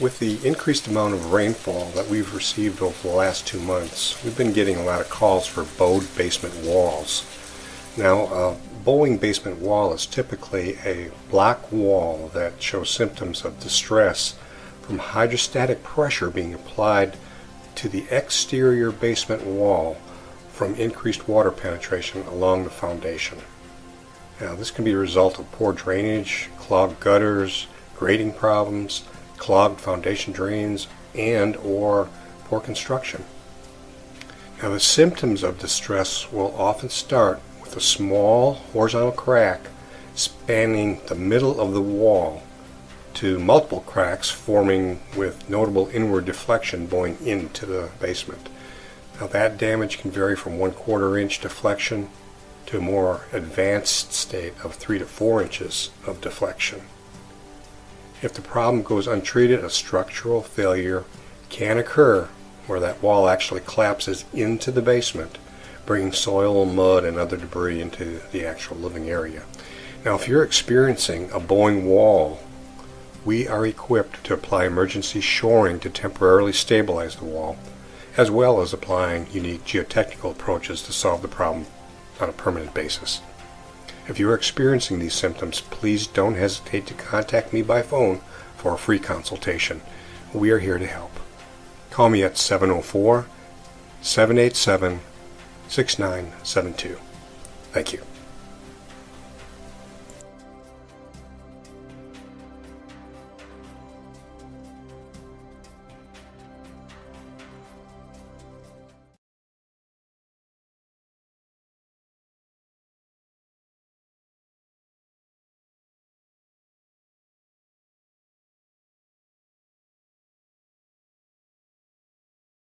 With the increased amount of rainfall that we've received over the last 2 months, we've been getting a lot of calls for bowed basement walls. Now, a bowing basement wall is typically a block wall that shows symptoms of distress from hydrostatic pressure being applied to the exterior basement wall from increased water penetration along the foundation. Now, this can be a result of poor drainage, clogged gutters, grading problems, clogged foundation drains, and or poor construction. Now, the symptoms of distress will often start with a small horizontal crack spanning the middle of the wall to multiple cracks forming with notable inward deflection going into the basement. Now, that damage can vary from 1/4 inch deflection to a more advanced state of 3 to 4 inches of deflection. If the problem goes untreated, a structural failure can occur where that wall actually collapses into the basement, bringing soil, mud, and other debris into the actual living area. Now, if you're experiencing a bowing wall, we are equipped to apply emergency shoring to temporarily stabilize the wall, as well as applying unique geotechnical approaches to solve the problem on a permanent basis. If you are experiencing these symptoms, please don't hesitate to contact me by phone for a free consultation. We are here to help. Call me at 704-787-6972. Thank you.